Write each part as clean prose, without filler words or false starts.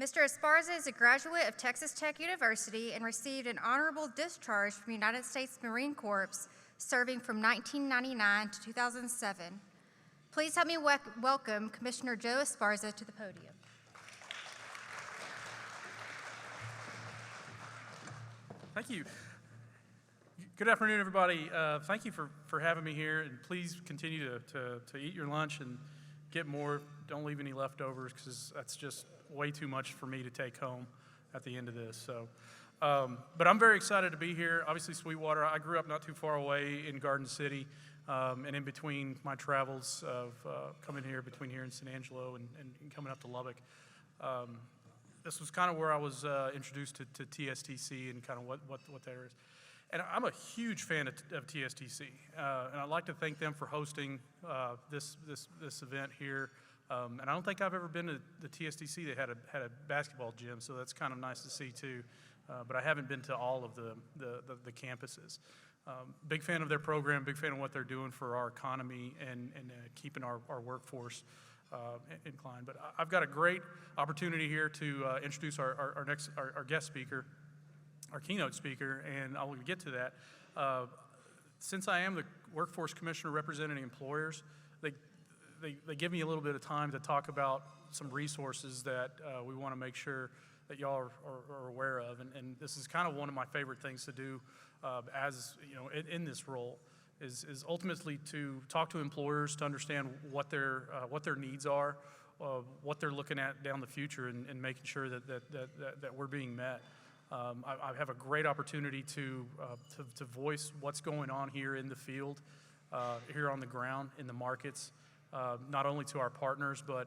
Mr. Esparza is a graduate of Texas Tech University and received an honorable discharge from the United States Marine Corps, serving from 1999 to 2007. Please help me welcome Commissioner Joe Esparza to the podium. Thank you. Good afternoon, everybody. Thank you for having me here, and please continue to eat your lunch and get more. Don't leave any leftovers, because that's just way too much for me to take home at the end of this. So, but I'm very excited to be here. Obviously, Sweetwater. I grew up not too far away in Garden City, and in between my travels of coming here, between here and San Angelo and coming up to Lubbock, this was kind of where I was introduced to TSTC and kind of what there is. And I'm a huge fan of TSTC, and I'd like to thank them for hosting this event here. And I don't think I've ever been to the TSTC that had a basketball gym, so that's kind of nice to see too. But I haven't been to all of the campuses. Big fan of their program, big fan of what they're doing for our economy and keeping our workforce inclined. But I've got a great opportunity here to introduce our guest speaker, our keynote speaker, and I'll get to that. Since I am the Workforce Commissioner representing employers, they give me a little bit of time to talk about some resources that we want to make sure that y'all are aware of, and this is kind of one of my favorite things to do as you know in this role is ultimately to talk to employers to understand what their needs are, what they're looking at down the future, and making sure that we're being met. I have a great opportunity to voice what's going on here in the field, here on the ground, in the markets, not only to our partners, but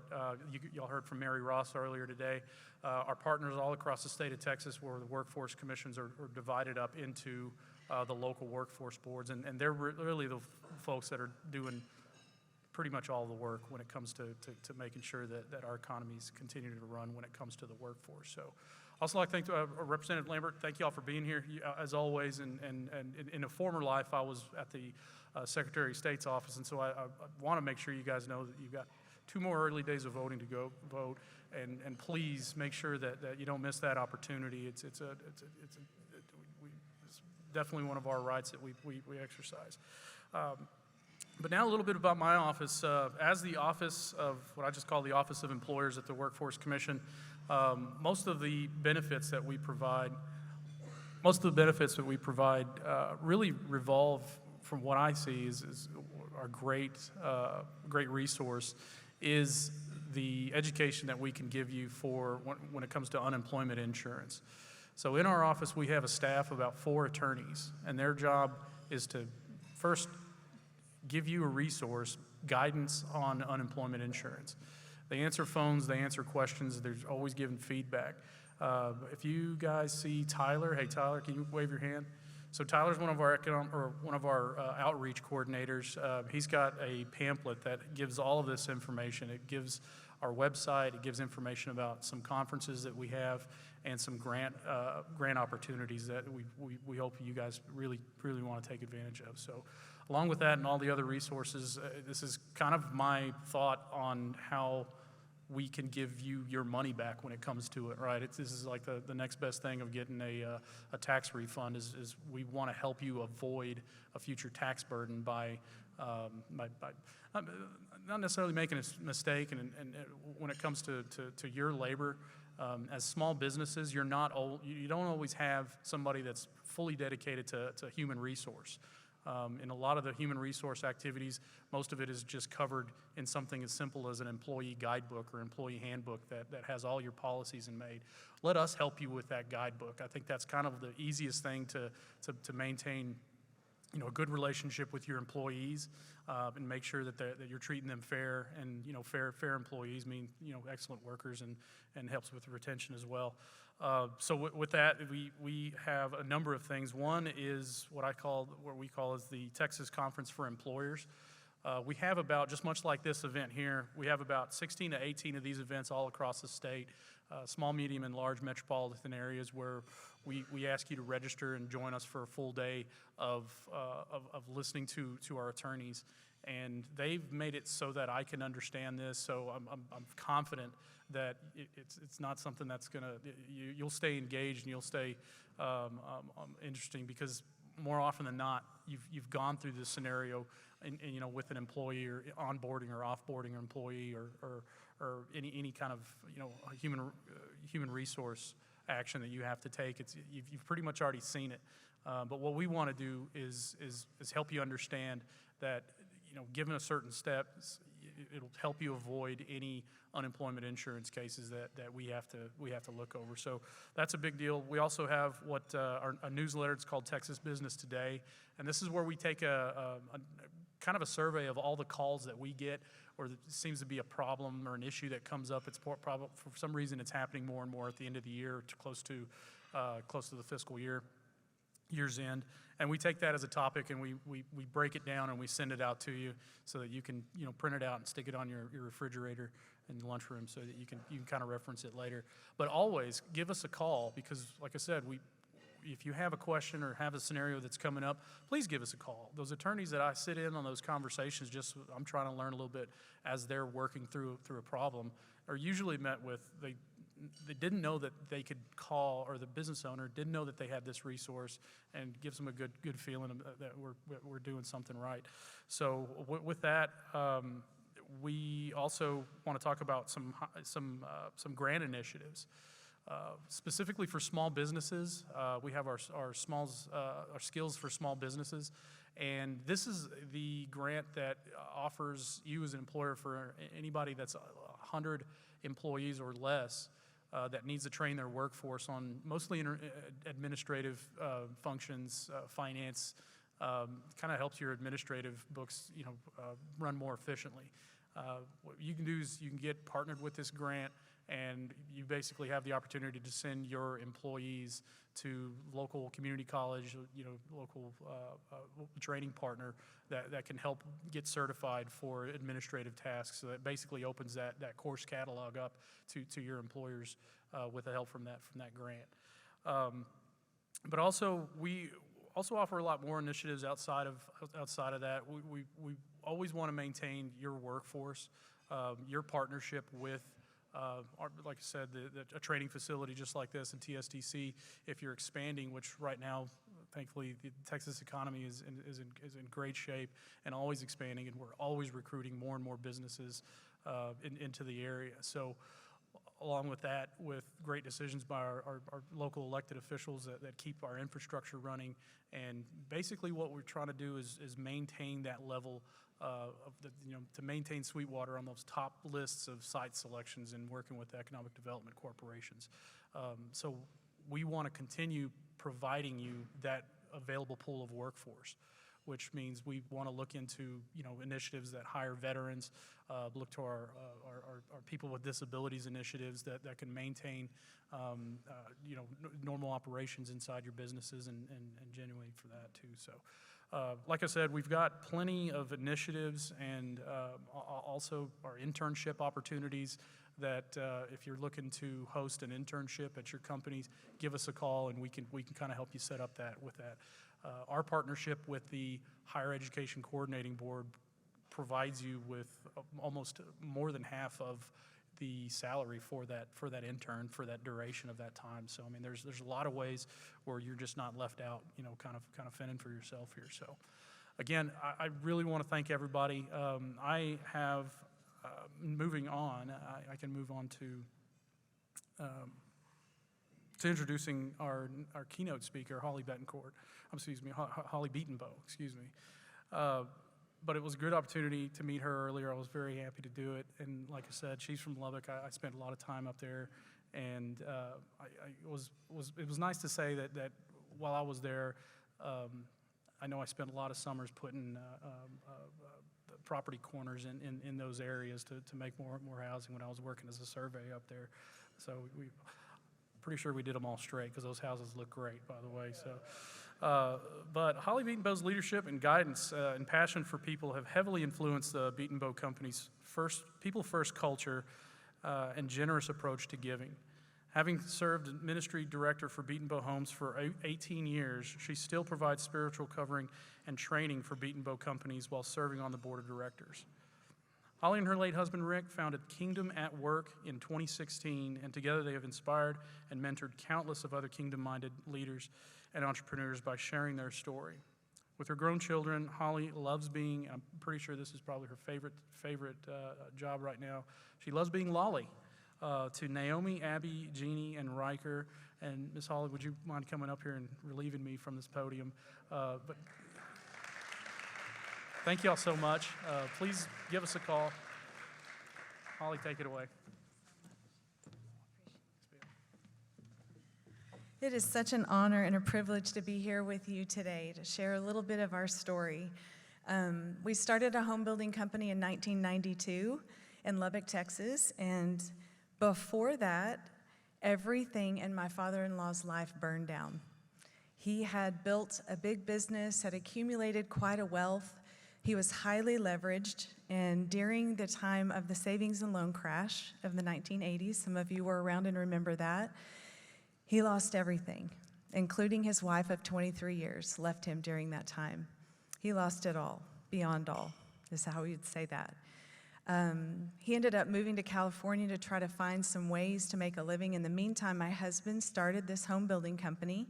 y'all heard from Mary Ross earlier today. Our partners all across the state of Texas, where the workforce commissions are divided up into the local workforce boards, and they're really the folks that are doing pretty much all the work when it comes to making sure that our economies continue to run when it comes to the workforce. So also like to thank Representative Lambert. Thank you all for being here, as always. And in a former life, I was at the Secretary of State's office, and so I want to make sure you guys know that you've got 2 more early days of voting to go vote, and please make sure that you don't miss that opportunity. It's definitely one of our rights that we exercise. But now a little bit about my office. As the office of what I just call the Office of Employers at the Workforce Commission, most of the benefits that we provide really revolve, from what I see, is our great resource is the education that we can give you for when it comes to unemployment insurance. So in our office, we have a staff of about 4 attorneys, and their job is to first give you a resource, guidance on unemployment insurance. They answer phones, they answer questions, they're always giving feedback. If you guys see Tyler, hey Tyler, can you wave your hand? So Tyler's one of our outreach coordinators. He's got a pamphlet that gives all of this information. It gives our website, it gives information about some conferences that we have and some grant opportunities that we hope you guys really want to take advantage of. So along with that and all the other resources, this is kind of my thought on how we can give you your money back when it comes to it, right? This is like the next best thing of getting a tax refund is we want to help you avoid a future tax burden by not necessarily making a mistake. And when it comes to your labor, as small businesses, you don't always have somebody that's fully dedicated to human resource. In a lot of the human resource activities, most of it is just covered in something as simple as an employee guidebook or employee handbook that has all your policies made. Let us help you with that guidebook. I think that's kind of the easiest thing to maintain, a good relationship with your employees, and make sure that you're treating them fair. And fair employees mean excellent workers, and helps with the retention as well. So with that, we have a number of things. One is what we call is the Texas Conference for Employers. We have about, just much like this event here, we have about 16 to 18 of these events all across the state, small, medium, and large metropolitan areas where we ask you to register and join us for a full day of listening to our attorneys And they've made it so that I can understand this, so I'm confident that it's not something that's gonna, you'll stay engaged and you'll stay interesting, because more often than not, you've gone through this scenario with an employee, or onboarding or offboarding an employee, or any kind of human resource action that you have to take. You've pretty much already seen it. But what we want to do is help you understand that, given a certain step, it'll help you avoid any unemployment insurance cases that we have to look over. So that's a big deal. We also have a newsletter. It's called Texas Business Today, and this is where we take a kind of a survey of all the calls that we get, or there seems to be a problem or an issue that comes up. It's for some reason it's happening more and more at the end of the year, close to the fiscal year's end. And we take that as a topic, and we break it down and we send it out to you so that you can print it out and stick it on your refrigerator in the lunchroom, so that you can kind of reference it later. But always give us a call, because like I said, if you have a question or have a scenario that's coming up, please give us a call. Those attorneys that I sit in on those conversations, I'm trying to learn a little bit as they're working through a problem, are usually met with they didn't know that they could call, or the business owner didn't know that they had this resource, and gives them a good feeling that we're doing something right. So with that, we also want to talk about some grant initiatives. Specifically for small businesses, we have our skills for small businesses, and this is the grant that offers you as an employer, for anybody that's 100 employees or less, that needs to train their workforce on mostly administrative functions, finance. Kind of helps your administrative books run more efficiently. What you can do is you can get partnered with this grant, and you basically have the opportunity to send your employees to local community college, local training partner that can help get certified for administrative tasks. So that basically opens that course catalog up to your employers with the help from that grant. But also, we also offer a lot more initiatives outside of that. We always want to maintain your workforce, your partnership with like I said, a training facility just like this in TSTC. If you're expanding, which right now, thankfully, the Texas economy is in great shape and always expanding, and we're always recruiting more and more businesses into the area. So along with that, with great decisions by our local elected officials that keep our infrastructure running, and basically what we're trying to do is maintain that level to maintain Sweetwater on those top lists of site selections and working with economic development corporations. So we want to continue providing you that available pool of workforce, which means we want to look into initiatives that hire veterans, look to our people with disabilities initiatives that can maintain normal operations inside your businesses, and genuinely for that too. So. Like I said, we've got plenty of initiatives, and also our internship opportunities that if you're looking to host an internship at your companies, give us a call, and we can kind of help you set up with that. Our partnership with the Higher Education Coordinating Board provides you with almost more than half of the salary for that intern for that duration of that time. So I mean, there's a lot of ways where you're just not left out, kind of fending for yourself here. So again, I really want to thank everybody. I have moving on. I can move on to introducing our keynote speaker, Holly Betenbough. Excuse me. But it was a good opportunity to meet her earlier. I was very happy to do it. And like I said, she's from Lubbock. I spent a lot of time up there. And it was nice to say that while I was there, I know I spent a lot of summers putting property corners in those areas to make more housing when I was working as a surveyor up there. So pretty sure we did them all straight, because those houses look great, by the way. So. But Holly Betenbough's leadership and guidance and passion for people have heavily influenced the Betenbough Company's people-first culture and generous approach to giving. Having served as ministry director for Betenbough Homes for 18 years, she still provides spiritual covering and training for Betenbough companies while serving on the board of directors. Holly and her late husband Rick founded Kingdom at Work in 2016, and together they have inspired and mentored countless of other kingdom-minded leaders and entrepreneurs by sharing their story. With her grown children, Holly loves being, I'm pretty sure this is probably her favorite job right now, she loves being Lolly to Naomi, Abby, Jeannie, and Riker. And Miss Holly, would you mind coming up here and relieving me from this podium? But thank you all so much. Please give us a call. Holly, take it away. It is such an honor and a privilege to be here with you today to share a little bit of our story. We started a home building company in 1992 in Lubbock, Texas, and before that, everything in my father-in-law's life burned down. He had built a big business, had accumulated quite a wealth. He was highly leveraged, and during the time of the savings and loan crash of the 1980s, some of you were around and remember that, he lost everything, including his wife of 23 years, left him during that time. He lost it all, beyond all, is how we would say that. He ended up moving to California to try to find some ways to make a living. In the meantime, my husband started this home building company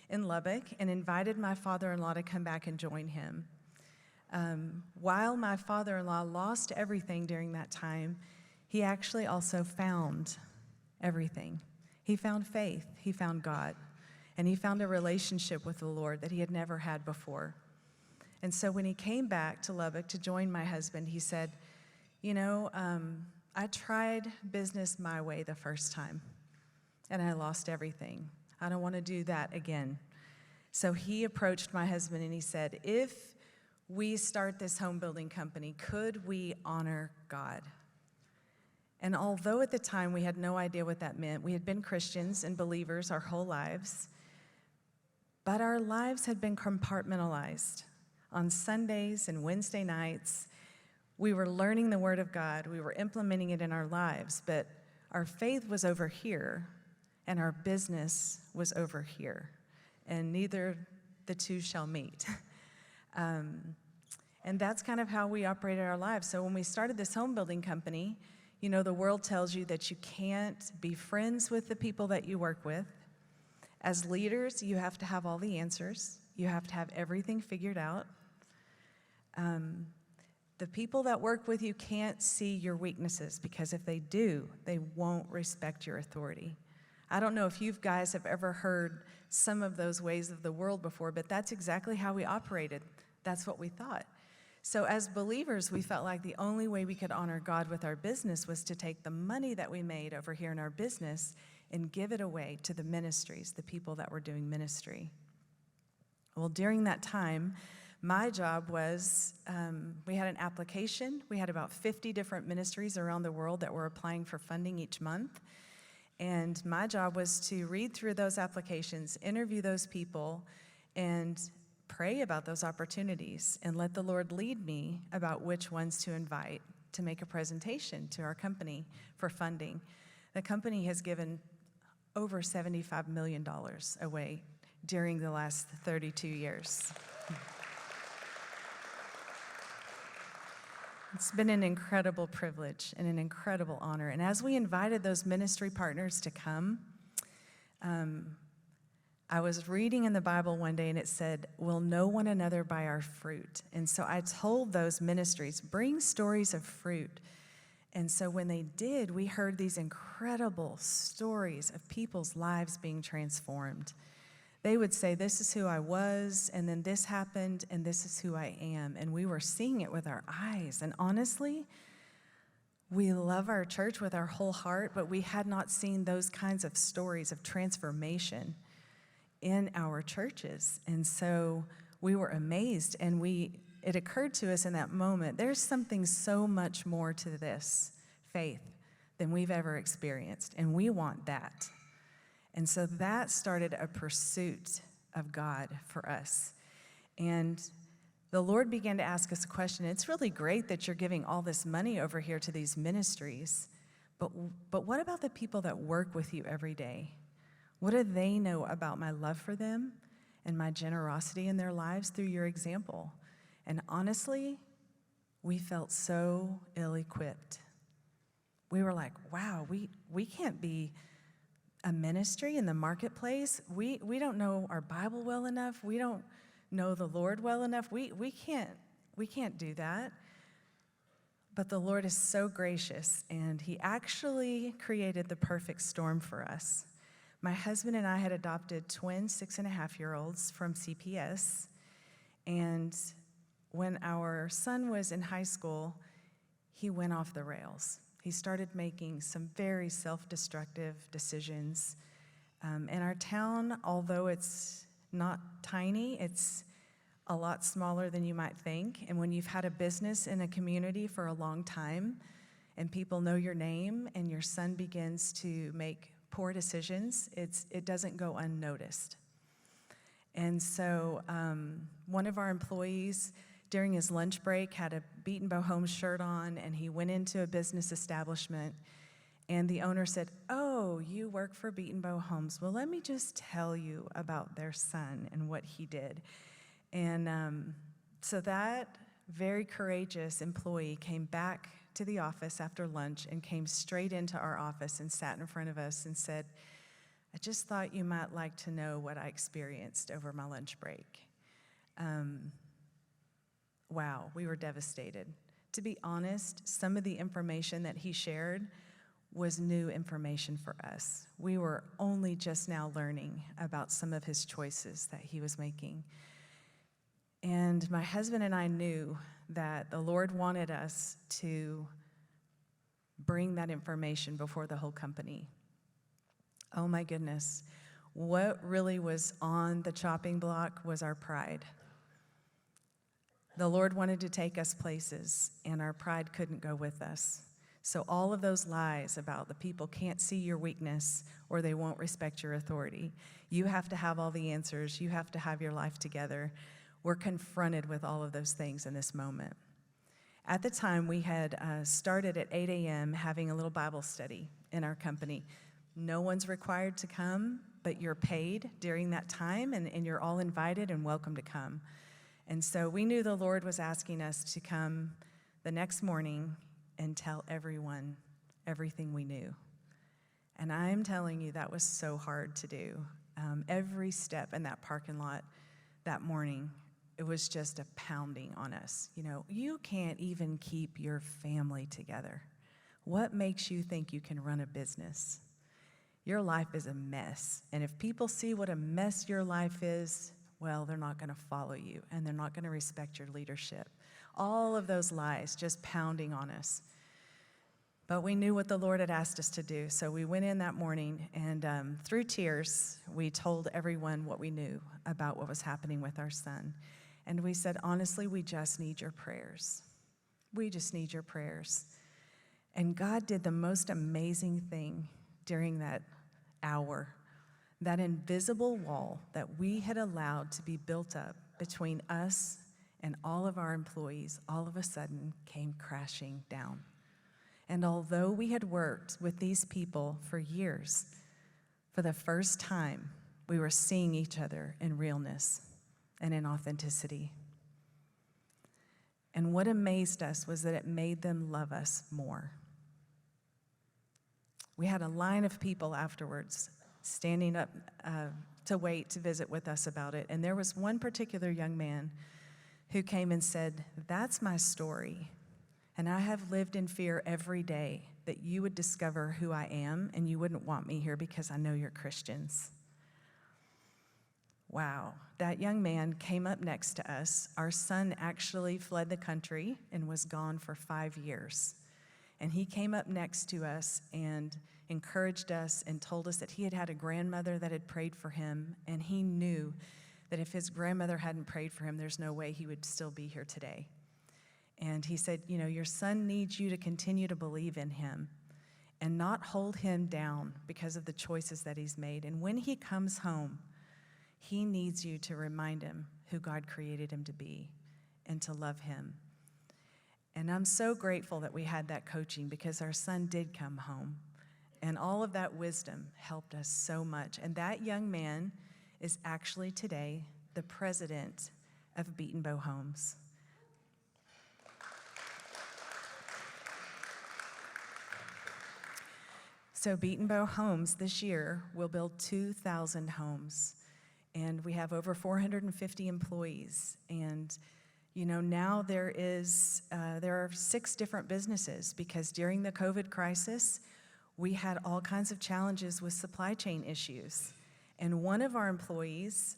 in Lubbock and invited my father-in-law to come back and join him. While my father-in-law lost everything during that time, he actually also found everything. He found faith, he found God, and he found a relationship with the Lord that he had never had before. And so when he came back to Lubbock to join my husband, he said, you know, I tried business my way the first time, and I lost everything. I don't want to do that again. So he approached my husband and he said, if we start this home building company, could we honor God? And although at the time we had no idea what that meant, we had been Christians and believers our whole lives, but our lives had been compartmentalized. On Sundays and Wednesday nights, we were learning the Word of God, we were implementing it in our lives, but our faith was over here, and our business was over here, and neither the two shall meet. And that's kind of how we operated our lives. So when we started this home building company, you know, the world tells you that you can't be friends with the people that you work with. As leaders, you have to have all the answers. You have to have everything figured out. The people that work with you can't see your weaknesses, because if they do, they won't respect your authority. I don't know if you guys have ever heard some of those ways of the world before, but that's exactly how we operated. That's what we thought. So as believers, we felt like the only way we could honor God with our business was to take the money that we made over here in our business and give it away to the ministries, the people that were doing ministry. Well, during that time, my job was, we had an application. We had about 50 different ministries around the world that were applying for funding each month. And my job was to read through those applications, interview those people, and pray about those opportunities and let the Lord lead me about which ones to invite to make a presentation to our company for funding. The company has given over $75 million away during the last 32 years. It's been an incredible privilege and an incredible honor. And as we invited those ministry partners to come, I was reading in the Bible one day and it said, we'll know one another by our fruit. And so I told those ministries, bring stories of fruit. And so when they did, we heard these incredible stories of people's lives being transformed. They would say, this is who I was, and then this happened, and this is who I am. And we were seeing it with our eyes. And honestly, we love our church with our whole heart, but we had not seen those kinds of stories of transformation in our churches. And so we were amazed, and it occurred to us in that moment, there's something so much more to this faith than we've ever experienced, and we want that. And so that started a pursuit of God for us. And the Lord began to ask us a question. It's really great that you're giving all this money over here to these ministries, But what about the people that work with you every day? What do they know about my love for them and my generosity in their lives through your example? And honestly, we felt so ill-equipped. We were like, wow, we can't be a ministry in the marketplace. We don't know our Bible well enough. We don't know the Lord well enough. We can't do that. But the Lord is so gracious, and he actually created the perfect storm for us. My husband and I had adopted twin 6.5-year-olds from CPS, and when our son was in high school, he went off the rails. He started making some very self-destructive decisions. In our town, although it's not tiny, it's a lot smaller than you might think. And when you've had a business in a community for a long time, and people know your name, and your son begins to make poor decisions, it doesn't go unnoticed. And so one of our employees during his lunch break had a Betenbough Homes shirt on, and he went into a business establishment, and the owner said, "Oh, you work for Betenbough Homes. Well, let me just tell you about their son and what he did." And so that very courageous employee came back to the office after lunch and came straight into our office and sat in front of us and said, "I just thought you might like to know what I experienced over my lunch break." Wow, we were devastated. To be honest, some of the information that he shared was new information for us. We were only just now learning about some of his choices that he was making. And my husband and I knew that the Lord wanted us to bring that information before the whole company. Oh my goodness. What really was on the chopping block was our pride. The Lord wanted to take us places, and our pride couldn't go with us. So all of those lies about the people can't see your weakness or they won't respect your authority. You have to have all the answers. You have to have your life together. We're confronted with all of those things in this moment. At the time, we had started at 8 a.m. having a little Bible study in our company. No one's required to come, but you're paid during that time, and you're all invited and welcome to come. And so we knew the Lord was asking us to come the next morning and tell everyone everything we knew. And I'm telling you, that was so hard to do. Every step in that parking lot that morning, it was just a pounding on us. You know, you can't even keep your family together. What makes you think you can run a business? Your life is a mess. And if people see what a mess your life is, well, they're not going to follow you, and they're not going to respect your leadership. All of those lies just pounding on us. But we knew what the Lord had asked us to do, so we went in that morning, and through tears, we told everyone what we knew about what was happening with our son. And we said, honestly, we just need your prayers. We just need your prayers. And God did the most amazing thing during that hour. That invisible wall that we had allowed to be built up between us and all of our employees all of a sudden came crashing down. And although we had worked with these people for years, for the first time, we were seeing each other in realness and in authenticity. And what amazed us was that it made them love us more. We had a line of people afterwards standing up to wait to visit with us about it. And there was one particular young man who came and said, "That's my story. And I have lived in fear every day that you would discover who I am and you wouldn't want me here because I know you're Christians." Wow. That young man came up next to us. Our son actually fled the country and was gone for 5 years. And he came up next to us and encouraged us and told us that he had had a grandmother that had prayed for him, and he knew that if his grandmother hadn't prayed for him, there's no way he would still be here today. And he said, you know, your son needs you to continue to believe in him and not hold him down because of the choices that he's made. And when he comes home, he needs you to remind him who God created him to be and to love him. And I'm so grateful that we had that coaching because our son did come home. And all of that wisdom helped us so much. And that young man is actually today the president of Betenbough Homes. So Betenbough Homes this year will build 2,000 homes. And we have over 450 employees. And now there are 6 different businesses because during the COVID crisis, we had all kinds of challenges with supply chain issues. And one of our employees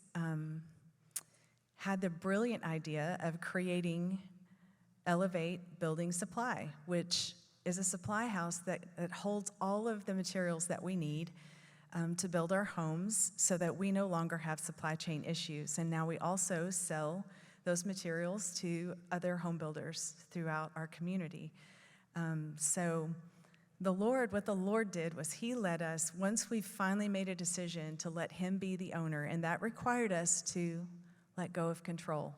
had the brilliant idea of creating Elevate Building Supply, which is a supply house that holds all of the materials that we need to build our homes so that we no longer have supply chain issues. And now we also sell those materials to other home builders throughout our community. So what the Lord did was he led us, once we finally made a decision to let him be the owner, and that required us to let go of control.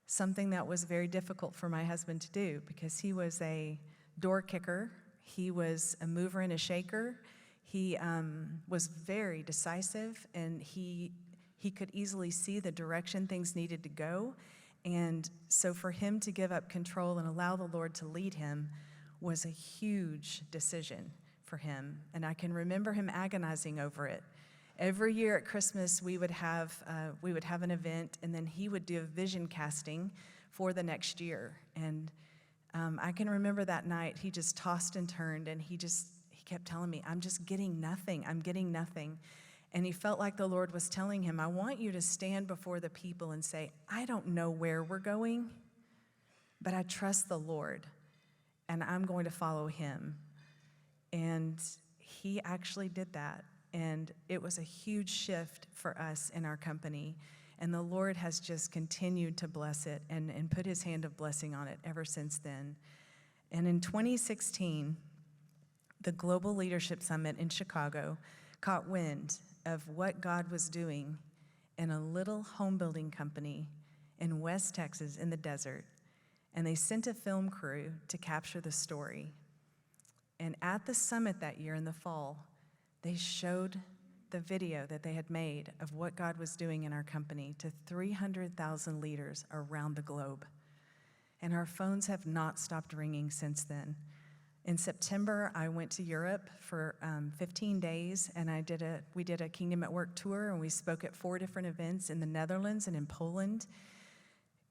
Something that was very difficult for my husband to do because he was a door kicker, he was a mover and a shaker, he was very decisive, and he could easily see the direction things needed to go. And so for him to give up control and allow the Lord to lead him was a huge decision for him. And I can remember him agonizing over it. Every year at Christmas, we would have an event, and then he would do a vision casting for the next year. And I can remember that night, he just tossed and turned, and he kept telling me, I'm just getting nothing. I'm getting nothing. And he felt like the Lord was telling him, I want you to stand before the people and say, I don't know where we're going, but I trust the Lord, and I'm going to follow him. And he actually did that. And it was a huge shift for us in our company. And the Lord has just continued to bless it and put his hand of blessing on it ever since then. And in 2016, the Global Leadership Summit in Chicago caught wind of what God was doing in a little home building company in West Texas in the desert. And they sent a film crew to capture the story. And at the summit that year in the fall, they showed the video that they had made of what God was doing in our company to 300,000 leaders around the globe. And our phones have not stopped ringing since then. In September, I went to Europe for 15 days, and we did a Kingdom at Work tour, and we spoke at 4 different events in the Netherlands and in Poland.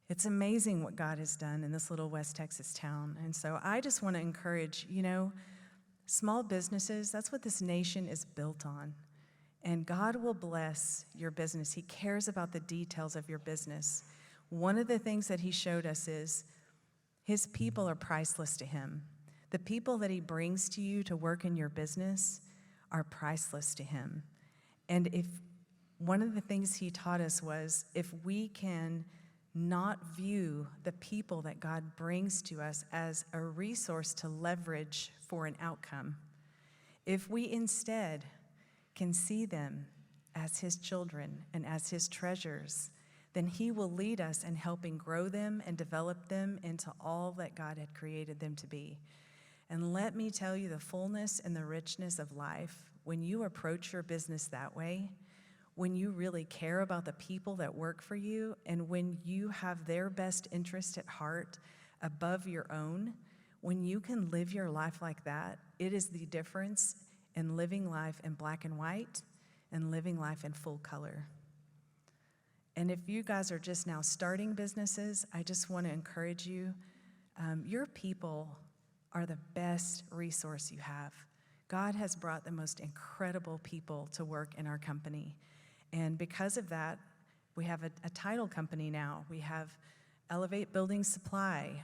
It's amazing what God has done in this little West Texas town. And so I just want to encourage, small businesses, that's what this nation is built on. And God will bless your business. He cares about the details of your business. One of the things that he showed us is his people are priceless to him. The people that he brings to you to work in your business are priceless to him. And one of the things he taught us was if we can not view the people that God brings to us as a resource to leverage for an outcome, if we instead can see them as his children and as his treasures, then he will lead us in helping grow them and develop them into all that God had created them to be. And let me tell you, the fullness and the richness of life, when you approach your business that way, when you really care about the people that work for you, and when you have their best interest at heart above your own, when you can live your life like that, it is the difference in living life in black and white and living life in full color. And if you guys are just now starting businesses, I just want to encourage you, your people are the best resource you have. God has brought the most incredible people to work in our company. And because of that, we have a title company now. We have Elevate Building Supply.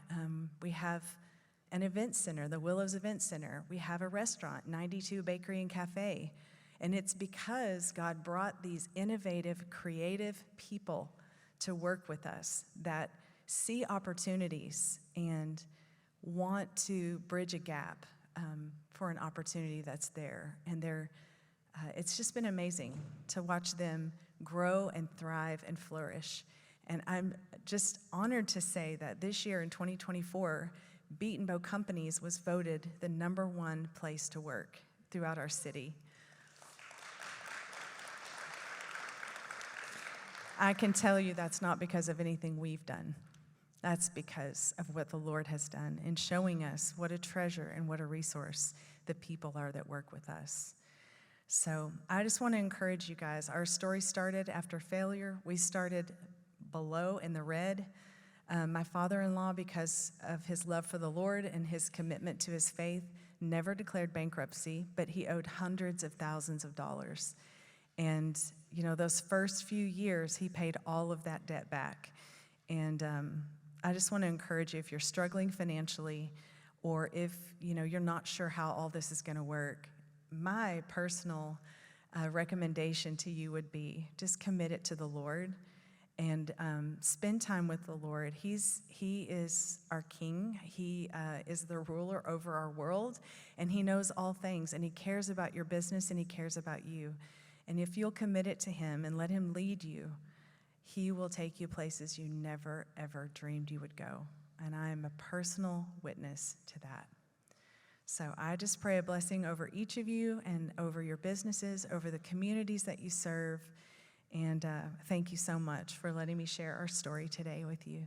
We have an event center, the Willows Event Center. We have a restaurant, 92 Bakery and Cafe. And it's because God brought these innovative, creative people to work with us that see opportunities and want to bridge a gap for an opportunity that's there. And it's just been amazing to watch them grow and thrive and flourish. And I'm just honored to say that this year in 2024, Betenbough Companies was voted the #1 place to work throughout our city. I can tell you that's not because of anything we've done. That's because of what the Lord has done in showing us what a treasure and what a resource the people are that work with us. So I just want to encourage you guys. Our story started after failure. We started below in the red. My father-in-law, because of his love for the Lord and his commitment to his faith, never declared bankruptcy, but he owed hundreds of thousands of dollars. And, you know, those first few years, he paid all of that debt back. And I just want to encourage you, if you're struggling financially, or if, you know, you're not sure how all this is going to work, my personal recommendation to you would be just commit it to the Lord and spend time with the Lord. He is our King. He is the ruler over our world, and He knows all things, and He cares about your business, and He cares about you. And if you'll commit it to Him and let Him lead you, He will take you places you never, ever dreamed you would go. And I am a personal witness to that. So I just pray a blessing over each of you and over your businesses, over the communities that you serve. And thank you so much for letting me share our story today with you.